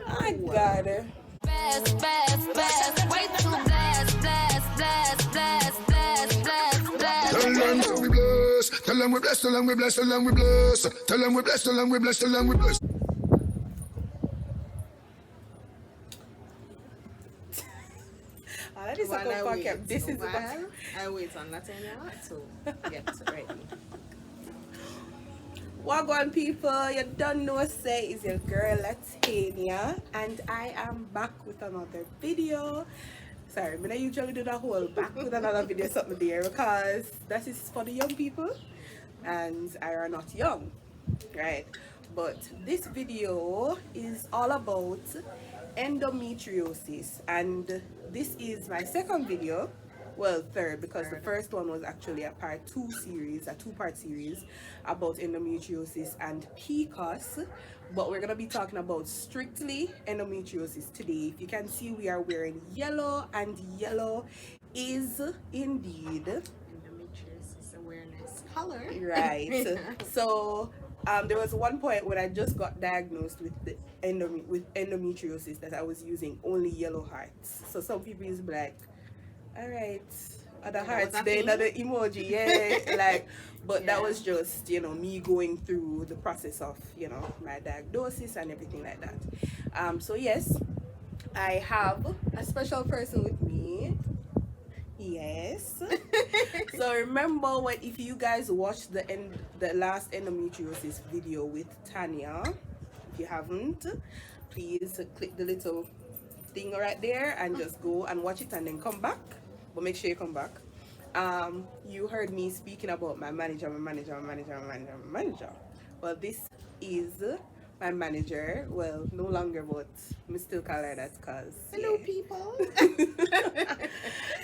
I got it. Bless, bless, bless, way too blessed, bless, bless, bless, bless, bless, bless. Tell them so we bless, tell them we bless, tell them we bless, tell them we bless, tell them we bless, tell them we bless, tell them we bless. That is While a I wait, good This is while I wait on Latanya to get ready. Wagwan people, you don't know say is your girl Latanya, and I am back with another video. Sorry, I usually do the whole back with another video something there because that is for the young people and I are not young, right? But this video is all about endometriosis, and this is my second video, well third, because the first one was actually a part 2 series, a 2-part series about endometriosis and PCOS, but we're gonna be talking about strictly endometriosis today. If you can see, we are wearing yellow, and yellow is indeed Endometriosis awareness color, right? So there was one point when I just got diagnosed with the endometriosis that I was using only yellow hearts. So some people is like, all right, other hearts, they another emoji, yeah, like, but yeah. That was just, you know, me going through the process of, you know, my diagnosis and everything like that. So yes, I have a special person with me. Yes. So remember, when if you guys watched the last endometriosis video with Tanya, if you haven't, please click the little thing right there and just go and watch it and then come back, but make sure you come back. You heard me speaking about my manager. Well, this is my manager. Well, no longer, but I still call her that because hello people.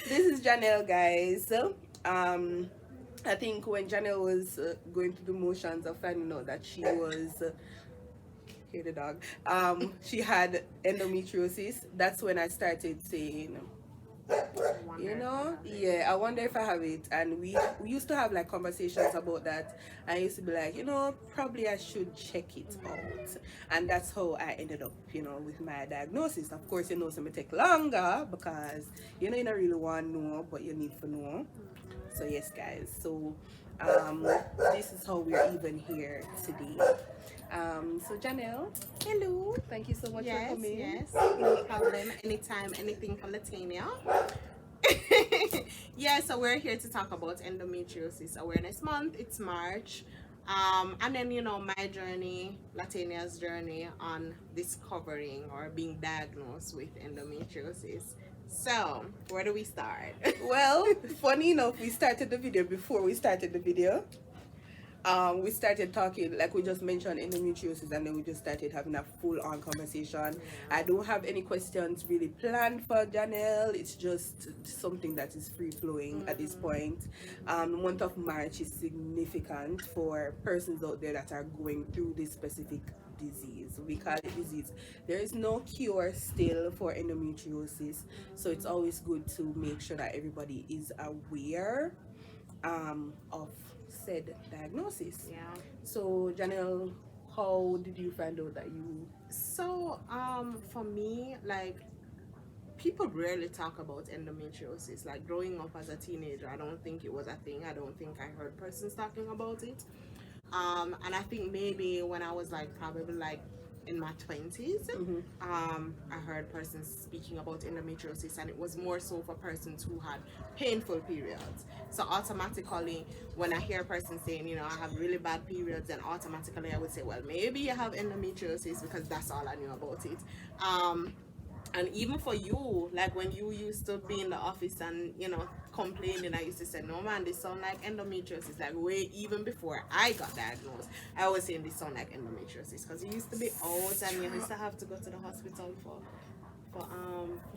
This is Jhanelle, guys. I think when Jhanelle was going through the motions of finding out that she was hear the dog, she had endometriosis, that's when I started saying, you know, yeah, I wonder if I have it. And we used to have like conversations about that. I used to be like, you know, probably I should check it out. And that's how I ended up, you know, with my diagnosis. Of course, you know, it's going to take longer because, you know, you don't really want to know, but you need to know. So yes, guys, so this is how we're even here today. So Jhanelle, hello, thank you so much for coming. Yes, no problem. Anytime, anything for Latanya. Yeah, so we're here to talk about Endometriosis Awareness Month. It's March. And then, you know, my journey, Latania's journey on discovering or being diagnosed with endometriosis. So, where do we start? Well, funny enough, we started the video before we started the video. We started talking, like we just mentioned, endometriosis, and then we just started having a full-on conversation. I don't have any questions really planned for Jhanelle. It's just something that is free-flowing at this point. The month of March is significant for persons out there that are going through this specific disease. We call it disease. There is no cure still for endometriosis, so it's always good to make sure that everybody is aware of said diagnosis. Yeah. So Jhanelle, how did you find out that you? So for me, like, people rarely talk about endometriosis. Like, growing up as a teenager, I don't think it was a thing. I don't think I heard persons talking about it. And I think maybe when I was like probably like in my 20s, I heard persons speaking about endometriosis, and it was more so for persons who had painful periods. So automatically, when I hear a person saying, you know, I have really bad periods, then automatically I would say, well, maybe you have endometriosis, because that's all I knew about it. And even for you, like when you used to be in the office and, you know, complaining, I used to say, no man, this sound like endometriosis. Like way even before I got diagnosed, I was saying this sound like endometriosis, because it used to be out and you used to have to go to the hospital for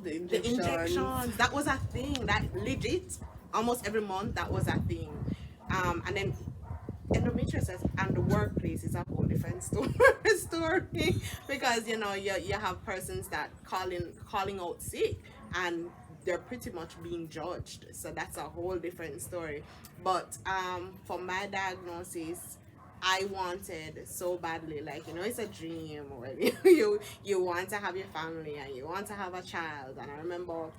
the injections. That was a thing. That legit, almost every month, that was a thing. And then endometriosis and the workplace is a whole different story, because you know you have persons that calling out sick and they're pretty much being judged, so that's a whole different story. But for my diagnosis, I wanted so badly, like, it's a dream when you want to have your family and you want to have a child. And I remember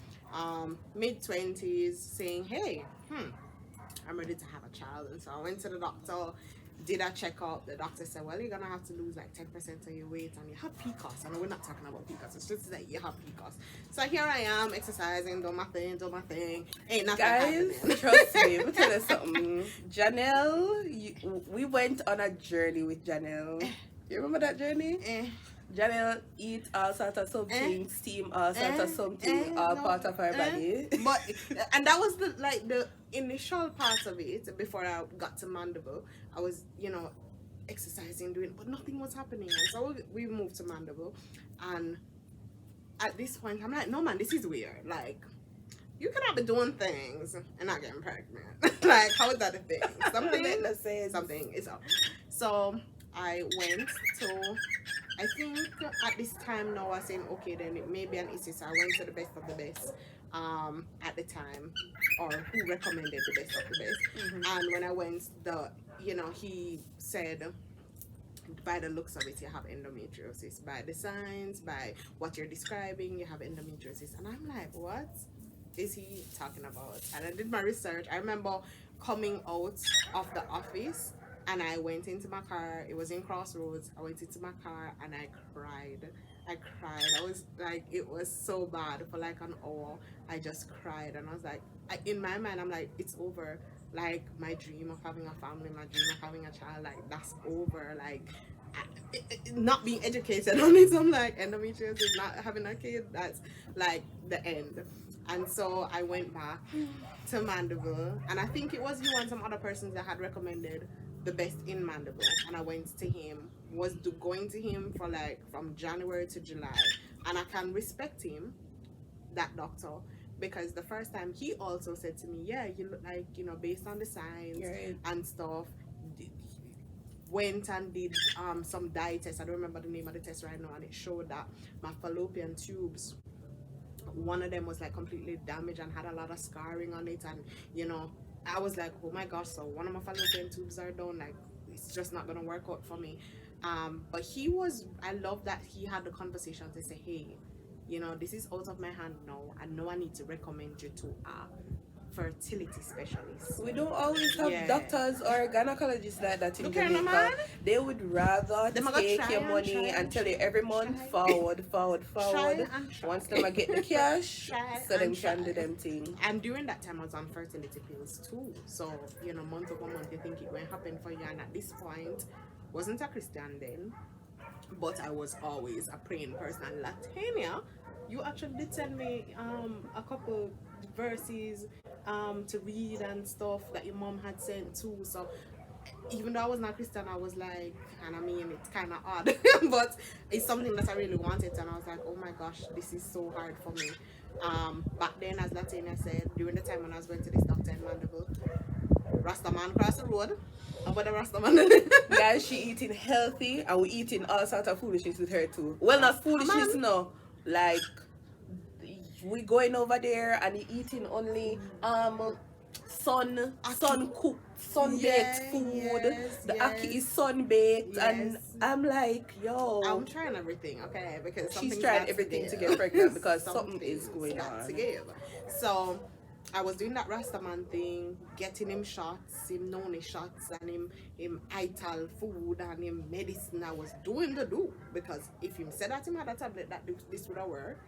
mid-20s saying, hey, I'm ready to have a child. And so I went to the doctor, did a checkup. The doctor said, well, you're gonna have to lose like 10% of your weight and you have PCOS. And we're not talking about PCOS, it's just that you have PCOS. So here I am exercising, do my thing. Ain't nothing Guys, happening. trust me, let me tell you something. Jhanelle, we went on a journey with Jhanelle. You remember that journey? Jhanelle eat all sorts of something, steam all sorts of something, all part of her body. But and that was the initial part of it before I got to Mandible. I was, exercising, doing, but nothing was happening. And so we moved to Mandible, and at this point I'm like, no man, this is weird. Like, you cannot be doing things and not getting pregnant. Like, how is that a thing? Something is up. So I went to, I think at this time now I was saying, okay, then it may be an issue. So I went to the best of the best at the time, or who recommended the best of the best. And when I went, he said, by the looks of it, you have endometriosis. By the signs, by what you're describing, you have endometriosis. And I'm like, what is he talking about? And I did my research. I remember coming out of the office and I went into my car. It was in Crossroads. I went into my car and I cried. I was like, it was so bad. For like an hour, I just cried. And I was like, in my mind, I'm like, it's over. Like, my dream of having a family, my dream of having a child, like, that's over. Like, not being educated on it, I'm like, endometriosis, not having a kid, that's like the end. And so I went back to Mandible, and I think it was you and some other persons that had recommended the best in Mandible, and I went to him, going to him for like from January to July. And I can respect him, that doctor, because the first time he also said to me, yeah, you look like, based on the signs and stuff. Went and did some dye tests. I don't remember the name of the test right now, and it showed that my fallopian tubes, one of them was like completely damaged and had a lot of scarring on it. And I was like, oh my gosh, so one of my fallopian tubes are done, like it's just not gonna work out for me. But I love that he had the conversation to say, hey, this is out of my hand now. I know I need to recommend you to a fertility specialist. We don't always have doctors or gynecologists like that in Jamaica. They would rather take your money and tell you every month forward. Once them get the cash, so them can do them thing. And during that time I was on fertility pills too. So, month over month you think it will happen for you. And at this point, wasn't a Christian then, but I was always a praying person. And Latania, you actually did send me a couple verses to read and stuff that your mom had sent too. So even though I was not Christian, I was like, and I mean, it's kind of odd, but it's something that I really wanted. And I was like, oh my gosh, this is so hard for me. Back then, as Latania said, during the time when I was going to this doctor in Mandible, Rastaman crossed the road. About the Rastaman. Guys, she eating healthy, and we eating all sorts of foolishness with her too. Well, not foolishness, no. Like, we going over there and eating only sun cooked, sun baked food. The aki is sun baked, and I'm like, yo. I'm trying everything, okay? Because she's trying everything to get pregnant because something is going on. So I was doing that Rastaman thing, getting him shots, him noni shots, and him ital food and him medicine. I was doing the do, because if him said that him had a tablet that this would have worked,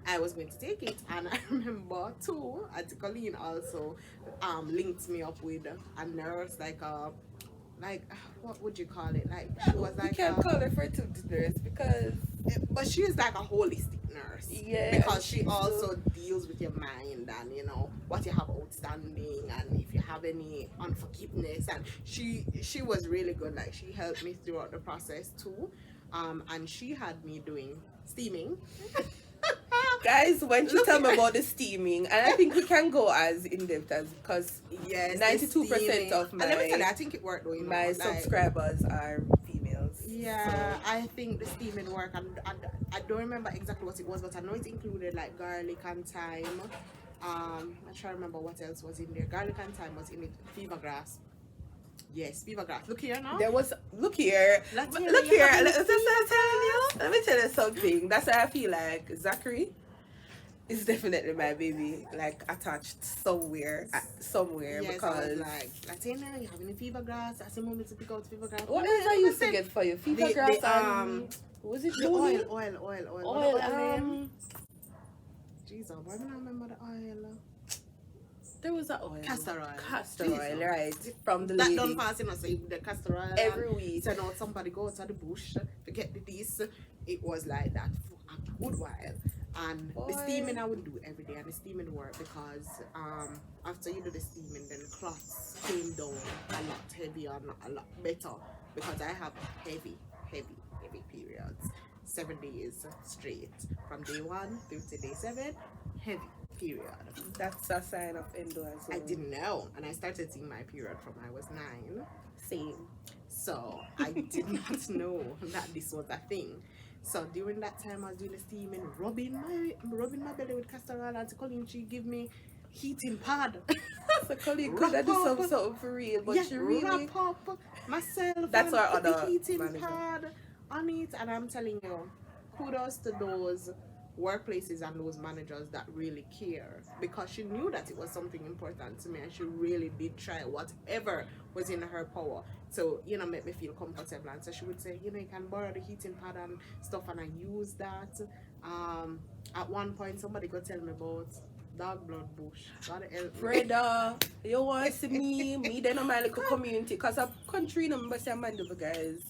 I was going to take it. And I remember too, Auntie Colleen also linked me up with a nurse, like what would you call it? Like, she was like, you can't call her fertility nurse because, but she is like a holistic nurse. Yeah. Because she also deals with your mind and what you have outstanding and if you have any unforgiveness. And she was really good. Like, she helped me throughout the process too. And she had me doing steaming. Guys, when she tell me about the steaming, and I think we can go as in depth as, because 92% of my, let me tell you, I think it worked though, my subscribers are females. Yeah, so I think the steaming work, and I don't remember exactly what it was, but I know it included like garlic and thyme. I try to remember what else was in there. Garlic and thyme was in it, fever grass. Yes, fever grass. Look here now. There was look here. Latina, Look you here. haven't Let seen me tell you. Let me tell you something. That's why I feel like Zachary is definitely my baby, like attached somewhere Yes, I was because like, Latina, you having a fever grass? I said, Mommy, to pick out fever grass. what Yeah, else I used to get for you? Fever the, grass the and was it the Looney? oil. What the oil name? Jesus, why do I remember the oil? There was a oil. Castor oil. Castor Jesus. oil, right? From the that lady. don't pass, you know, so the castor oil. Every week. So now somebody go to the bush to get this. It was like that for a good while. And the steaming I would do every day, and the steaming work because after you do the steaming, then clots came down a lot heavier and a lot better because I have heavy periods, 7 days straight from day 1 through to day 7, heavy period. That's a sign of endo as well. I didn't know, and I started seeing my period from I was 9. Same. So I did not know that this was a thing. So during that time, I was doing the steaming, rubbing my belly with castor oil, and Colleen, she give me heating pad. So Colleen could have do something for real, but she really wrap up myself. That's and our put the other heating manager. pad on it, and I'm telling you, kudos to those workplaces and those managers that really care, because she knew that it was something important to me, and she really did try whatever was in her power to, you know, make me feel comfortable. And so she would say, you know, you can borrow the heating pad and stuff, and I use that. At one point somebody could tell me about dog blood bush. God help me. Brother, you want to see me then on my little community, because I'm country number say Mandela guys.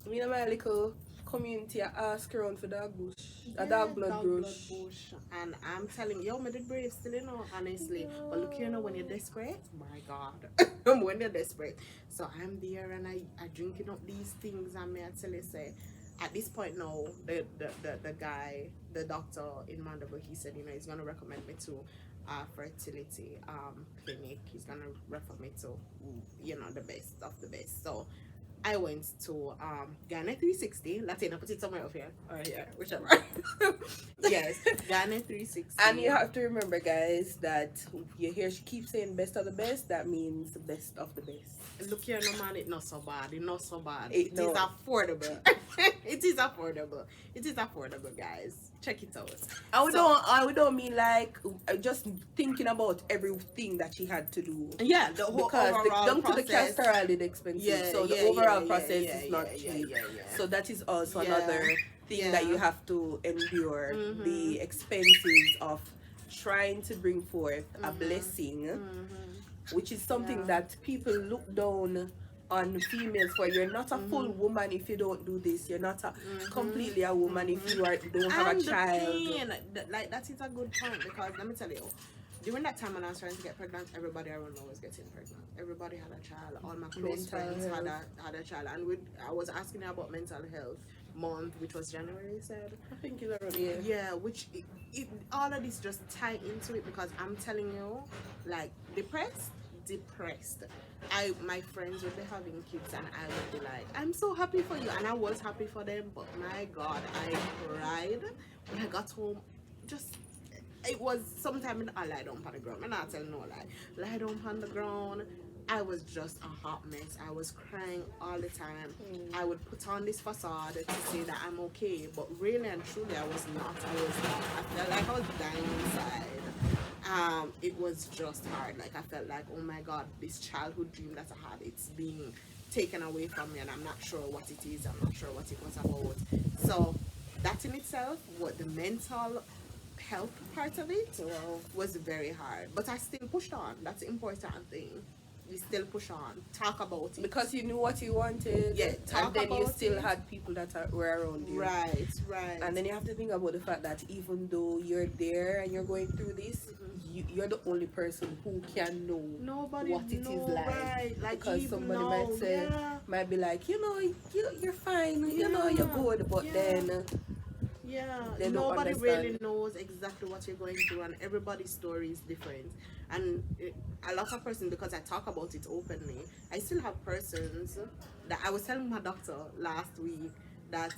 Me and my little community I ask around for dog bush. A dog blood bush. And I'm telling you, me the brave still, you know, honestly. But look, you know, when you're desperate, my God, when you're desperate. So I'm there and I drinking up these things, and me I tell you, say, at this point now, the guy, the doctor in Mandeville, he said, you know, he's gonna recommend me to fertility clinic. He's gonna refer me to, you know, the best of the best. So I went to GYNAE 360. Latina, put it somewhere up here or here, whichever. Yes, GYNAE 360. And you have to remember, guys, that you hear she keeps saying best of the best. That means the best of the best. Look here, no man, it's not so bad. It's not so bad. It Is affordable. It is affordable. It is affordable, guys. Check it out. I don't mean like just thinking about everything that she had to do. Yeah, the whole because overall down process. to the castor oil is expensive, so the overall process is not cheap. So that is also another thing that you have to endure, the expenses of trying to bring forth a blessing, which is something that people look down on females for. You're not a full woman if you don't do this. You're not a completely a woman if you don't have a child. Like, that is a good point, because let me tell you, during that time when I was trying to get pregnant, everybody around me was getting pregnant. Everybody had a child. All my close friends had a child. And I was asking her about mental health month, which was January, you said? I think it's around, yeah, which all of this just tie into it, because I'm telling you, like, depressed. My friends would be having kids, and I would be like, I'm so happy for you, and I was happy for them, but my God, I cried when I got home. It was sometime I lie down on the ground. I'm not telling no lie. Lie down on the ground. I was just a hot mess. I was crying all the time. I would put on this facade to say that I'm okay, but really and truly I was not. I felt like I was dying inside. It was just hard. Like, I felt like, oh my God, this childhood dream that I had, it's being taken away from me, and I'm not sure what it is. I'm not sure what it was about. So that in itself, what the mental health part of it was very hard. But I still pushed on. That's the important thing. You still push on. Talk about it. Because you knew what you wanted. Yeah, and then you still had people that were around you. Right. And then you have to think about the fact that even though you're there and you're going through this, you're the only person who can know what it is like. Right. Like, because somebody might say, might be like, you know, you're fine, you know, you're good, but then nobody really knows exactly what you're going through, and everybody's story is different. And a lot of persons, because I talk about it openly, I still have persons that I was telling my doctor last week that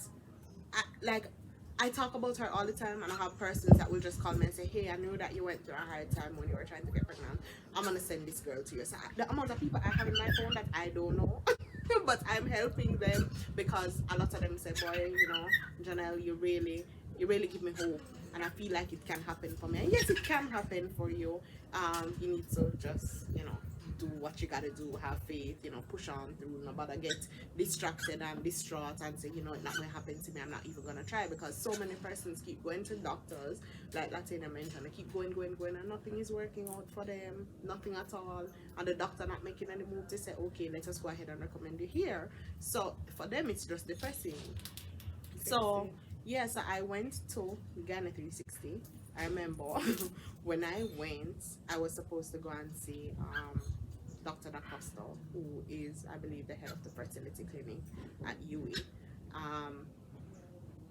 I talk about her all the time, and I have persons that will just call me and say, "Hey, I knew that you went through a hard time when you were trying to get pregnant. I'm gonna send this girl to you." So the amount of people I have in my phone that I don't know, but I'm helping them because a lot of them say, "Boy, you know, Jhanelle, you really give me hope, and I feel like it can happen for me." And yes, it can happen for you. You need to just, you know, do what you gotta do, have faith, you know, push on through, no bother get distracted and distraught and say, you know, it's not gonna happen to me, I'm not even gonna try, because so many persons keep going to doctors, like Latina mentioned, they keep going, and nothing is working out for them, nothing at all, and the doctor not making any move to say, okay, let us go ahead and recommend you here. So for them, it's just depressing. So yeah, so I went to GYNAE 360. I remember when I went, I was supposed to go and see Dr. CASTOR, who is, I believe, the head of the fertility clinic at UE.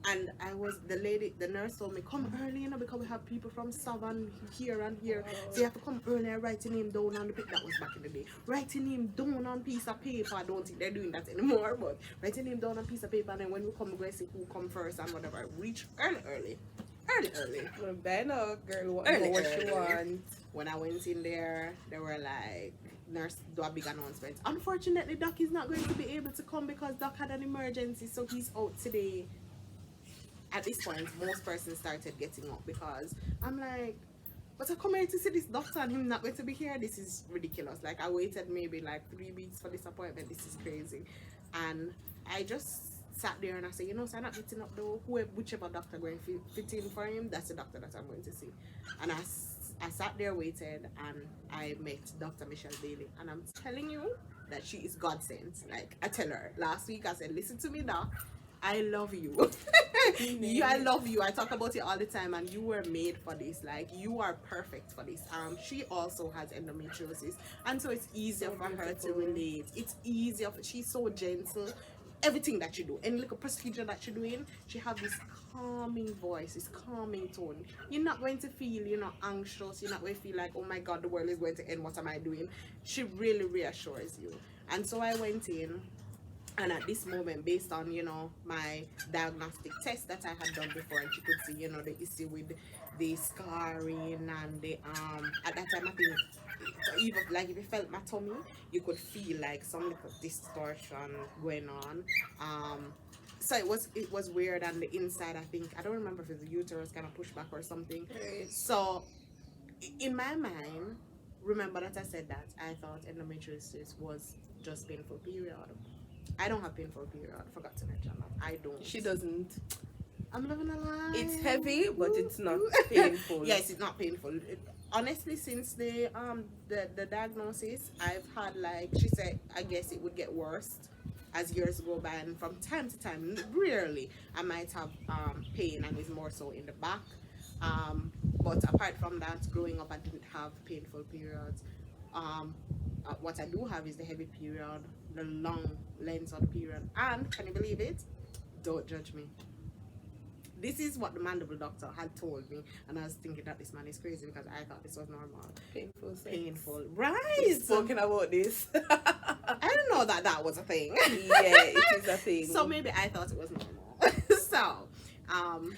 And I was, the nurse told me, come early, you know, because we have people from Southern here and here. So you have to come early and write your name down on the paper. That was back in the day. Write your name down on a piece of paper. I don't think they're doing that anymore, but write your name down on a piece of paper, and then when we come, we're going to see who come first and whatever. Reach early. Well, Ben, girl, what Early. you want? When I went in there, they were like, nurse do a big announcement. Unfortunately, Doc is not going to be able to come because Doc had an emergency, so he's out today. At this point, most persons started getting up because I'm like, but I come here to see this doctor and him not going to be here. This is ridiculous. Like, I waited maybe like 3 weeks for this appointment. This is crazy. And I just sat there and I said, you know, so I'm not getting up though. Whichever doctor going to fit in for him, that's the doctor that I'm going to see. And I sat there, waited, and I met Dr. Michelle Bailey. And I'm telling you that she is God sent. Like, I tell her last week, I said, listen to me, Doc. I love you. I love you. I talk about it all the time, and you were made for this. Like, you are perfect for this. She also has endometriosis, and so it's easier for her to relate. It's easier. She's so gentle. Everything that you do, any little procedure that you're doing, she has this calming voice, this calming tone. You're not going to feel, you know, anxious. You're not going to feel like, oh my God, the world is going to end. What am I doing? She really reassures you. And so I went in. And at this moment, based on, you know, my diagnostic test that I had done before, and she could see, you know, the issue with the scarring and the at that time I think even like if you felt my tummy, you could feel like some little distortion going on. So it was weird, and the inside, I think, I don't remember if it's the uterus kind of pushed back or something. So in my mind, remember that I said that I thought endometriosis was just painful period. I don't have painful period. I forgot to mention that. I don't. She doesn't. I'm living a lie. It's heavy, but it's not painful. Yes, it's not painful. Honestly, since the diagnosis, I've had, like, she said, I guess it would get worse as years go by, and from time to time, rarely, I might have pain, and it's more so in the back. But apart from that, growing up, I didn't have painful periods. What I do have is the heavy period, the long length of the period, and can you believe it? Don't judge me. This is what the mandible doctor had told me, and I was thinking that this man is crazy because I thought this was normal. Painful, right? He's talking about this. I didn't know that was a thing. Yeah, it is a thing. So maybe I thought it was normal. So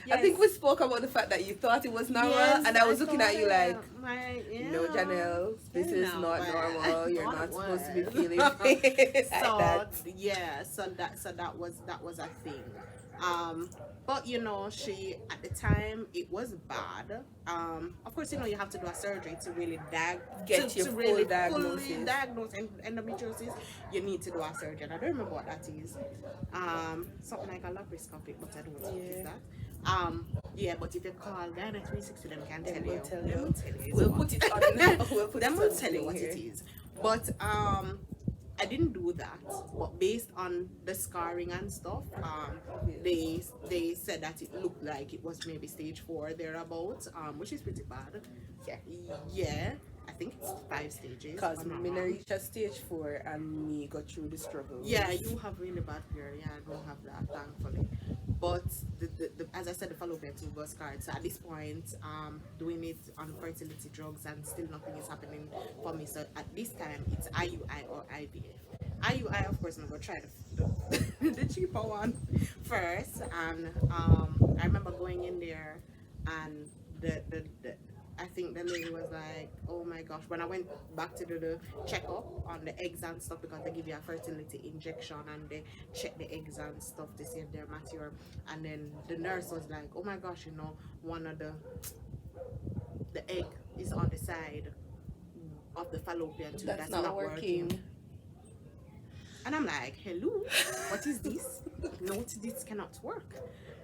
yes. I think we spoke about the fact that you thought it was normal, Yes, and I was looking at you like, yeah. no, Jhanelle, this is not normal. You're not supposed to be was. feeling pain So like that. yeah, so that was a thing. But you know, she, at the time, it was bad. Of course, you know, you have to do a surgery to really Get your full diagnosis. fully diagnose endometriosis. You need to do a surgery. I don't remember what that is. Something like a laparoscopic, but I don't know what is that. Yeah, but if you call GYNAE 360, them can tell you. Them will tell you. We'll put it on. Them will tell you what it is. But I didn't do that, but based on the scarring and stuff, they said that it looked like it was maybe stage 4 thereabouts, which is pretty bad. Yeah, I think it's 5 stages. Because me reached a stage 4 and me got through the struggle. Yeah, you have really bad period. Yeah, I don't have that, thankfully. But as I said, the fallopian tube was scarred. So at this point, doing it on fertility drugs, and still nothing is happening for me. So at this time, it's IUI or IVF. IUI, of course, I'm gonna try the cheaper one first, and I remember going in there, and the I think the lady was like, oh my gosh, when I went back to do the checkup on the eggs and stuff, because they give you a fertility injection and they check the eggs and stuff to see if they're mature, and then the nurse was like, oh my gosh, you know, one of the egg is on the side of the fallopian tube that's not working. And I'm like, hello, what is this? No, this cannot work.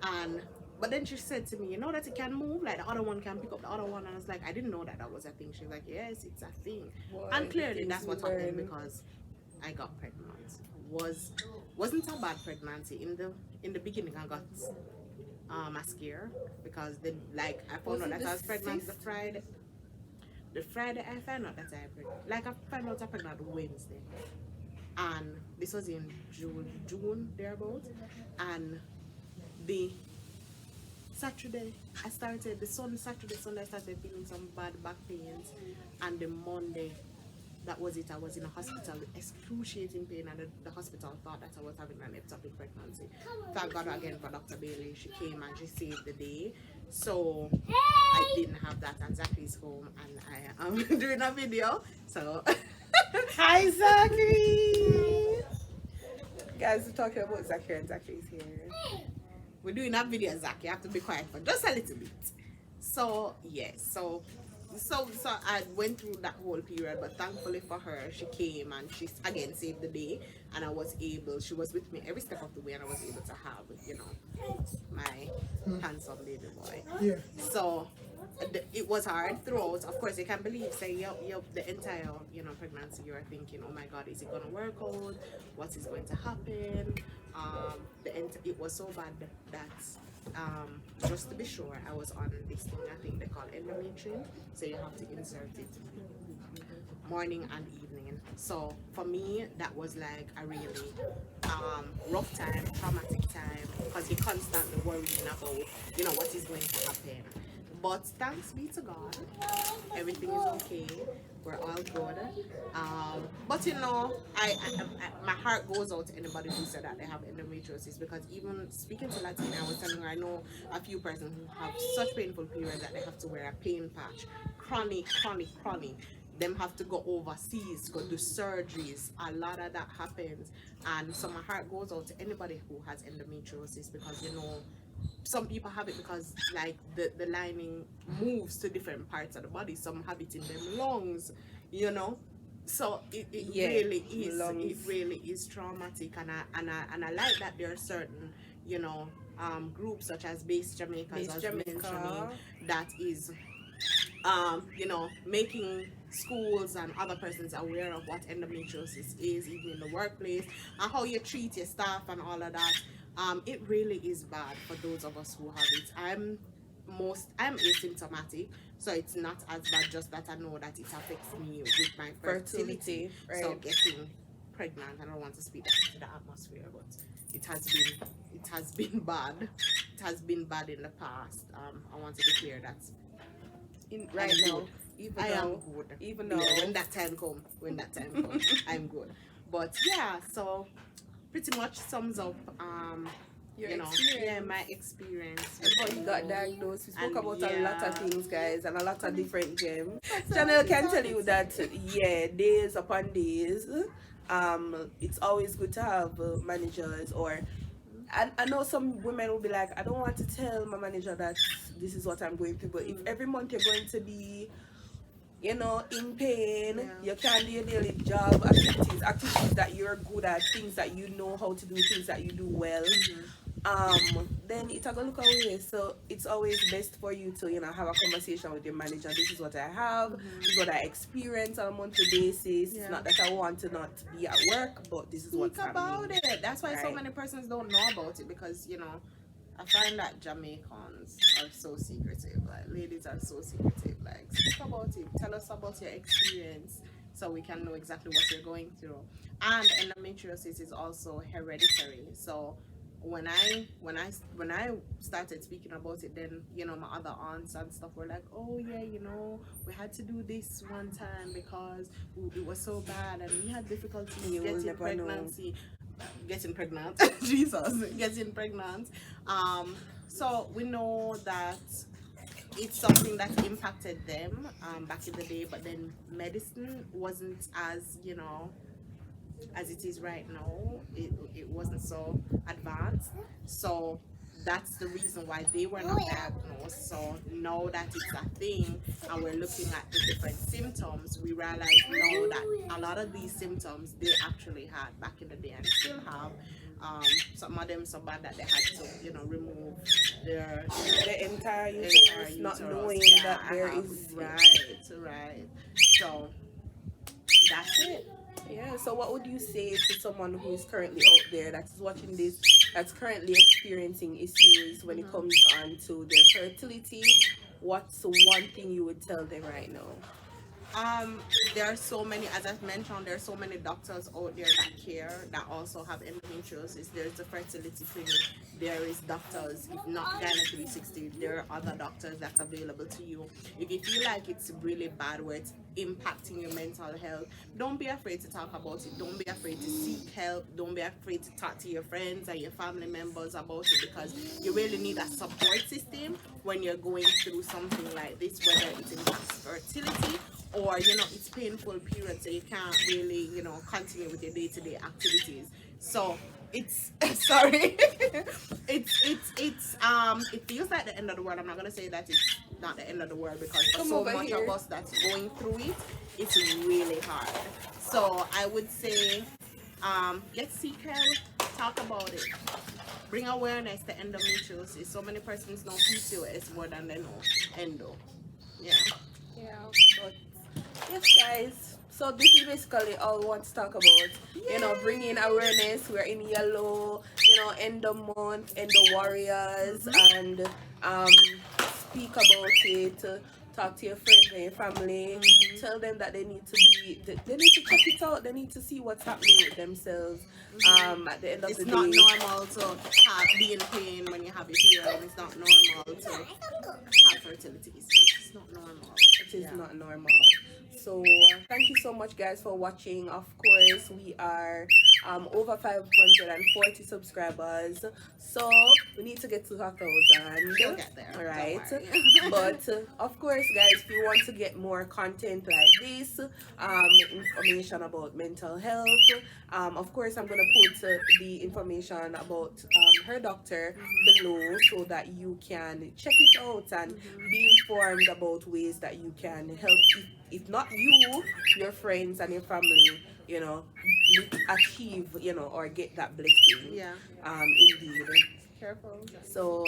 And but then she said to me, you know that it can move, like the other one can pick up the other one. And I was like, I didn't know that that was a thing. She's like, yes, it's a thing. Boy, And clearly the that's things what we happened, learn. because I got pregnant. Wasn't a bad pregnancy. In the beginning I got a scare, because then, like, I found out that I was pregnant the Friday. The Friday I found out that I was pregnant. Like, I found out I was pregnant Wednesday. And this was in June thereabouts. And the Saturday I started, Saturday, Sunday I started feeling some bad back pains. And the Monday, that was it. I was in a hospital with excruciating pain, and the hospital thought that I was having an ectopic pregnancy. Thank God again for Dr. Bailey. She came and she saved the day. So I didn't have that, and Zachary's home, and I am doing a video. So Hi, Zachary. Guys, we're talking about Zachary, and Zachary's here. we're doing a video, Zach. You have to be quiet for just a little bit. So yes, so I went through that whole period, but thankfully for her, she came and she again saved the day, and I was able. She was with me every step of the way, and I was able to have, you know, my handsome baby boy. Yeah. So it was hard throughout. Of course, you can believe, say, the entire, you know, pregnancy, you're thinking, oh my God, is it gonna work out? What is going to happen? It was so bad that just to be sure, I was on this thing, I think they call endometrium. So you have to insert it morning and evening. So for me, that was like a really rough time, traumatic time, because you're constantly worrying about, you know, what is going to happen. But thanks be to God, everything is okay. We're all good. But you know, I my heart goes out to anybody who said that they have endometriosis, because even speaking to Latina, I was telling her I know a few persons who have such painful periods that they have to wear a pain patch, chronic. Them have to go overseas, go do surgeries. A lot of that happens, and so my heart goes out to anybody who has endometriosis, because you know, some people have it because like the lining moves to different parts of the body. Some have it in their lungs, you know. So it really is lungs. It really is traumatic, and I like that there are certain, you know, groups such as Base Jamaica, that is you know, making schools and other persons aware of what endometriosis is, even in the workplace, and how you treat your staff and all of that. It really is bad for those of us who have it. I'm asymptomatic, so it's not as bad, just that I know that it affects me with my fertility. Right. So getting pregnant, I don't want to speak to the atmosphere, but it has been bad. It has been bad in the past. I want to declare that right now, even I am good. Even though when that time comes, I'm good. But yeah, so pretty much sums up your experience. Yeah, my experience. How you got diagnosed. We spoke about a lot of things, guys, and a lot of different gems. Jhanelle can tell you that days upon days, it's always good to have managers, or I know some women will be like, I don't want to tell my manager that this is what I'm going through, but if every month you're going to be, you know, in pain, you can do your daily job activities that you're good at, things that you know how to do, things that you do well, then it's gonna look away. So it's always best for you to, you know, have a conversation with your manager. This is what I have, this is what I experience on a monthly basis. It's not that I want to not be at work, but this is what's happening. About it. That's why so many persons don't know about it, because, you know, I find that Jamaicans are so secretive. Like, ladies are so secretive. Like, speak about it. Tell us about your experience, so we can know exactly what you're going through. And endometriosis is also hereditary. So when I started speaking about it, then, you know, my other aunts and stuff were like, oh yeah, you know, we had to do this one time because it was so bad and we had difficulty getting pregnancy. getting pregnant. Jesus, getting pregnant. So we know that it's something that impacted them back in the day, but then medicine wasn't as, you know, as it is right now. It wasn't so advanced. So that's the reason why they were not diagnosed. So now that it's a thing and we're looking at the different symptoms, we realize now that a lot of these symptoms they actually had back in the day and still have. Some of them so bad that they had to, you know, remove their The entire entire uterus, not uterus. knowing Yeah, that I there have, is. right. So that's it. Yeah, so what would you say to someone who is currently out there that is watching this, that's currently experiencing issues when it comes on to their fertility? What's one thing you would tell them right now? There are so many, as I've mentioned, there are so many doctors out there that care, that also have endometriosis. There's the fertility clinic. There is doctors, if not GYNAE 360, there are other doctors that's available to you. If you feel like it's really bad, where it's impacting your mental health, don't be afraid to talk about it. Don't be afraid to seek help. Don't be afraid to talk to your friends and your family members about it, because you really need a support system when you're going through something like this, whether it impacts fertility or, you know, it's painful period, so you can't really, you know, continue with your day-to-day activities. So it's sorry, it feels like the end of the world. I'm not gonna say that it's not the end of the world, because for Come so over much here. of us that's going through it, it's really hard. So I would say, get seek help, talk about it, bring awareness to endometriosis. So many persons know PCOS more than they know endo. Yeah. Yeah, but yes, guys. So this is basically all we want to talk about. You know, bringing awareness. We're in yellow. You know, Endo month, Endo warriors, and um, speak about it. Talk to your friends and your family. Tell them that they need to they need to check it out. They need to see what's happening with themselves. At the end of It's the not day, normal to be in pain when you have your period. It's not normal to have fertility issues. It's not normal. it is not normal. So thank you so much, guys, for watching. Of course, we are over 540 subscribers, so we need to get to 1,000. You'll get there. All right. Don't worry. But of course, guys, if you want to get more content like this, information about mental health, of course, I'm gonna put the information about her doctor below, so that you can check it out and be informed about ways that you can help, if not you, your friends and your family, you know, achieve, you know, or get that blessing. Yeah. Indeed. Careful. So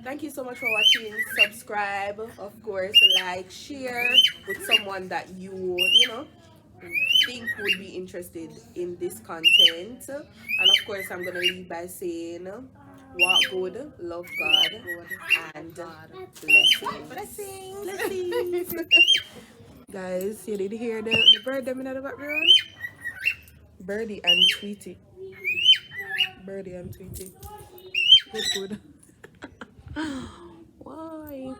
thank you so much for watching. Subscribe, of course, like, share with someone that you know think would be interested in this content. And of course, I'm gonna leave by saying, walk good, love God, and blessings. Blessings. Guys, you did hear the bird them in the background? Birdie and Tweety. Birdie and Tweety. Good, good. Why?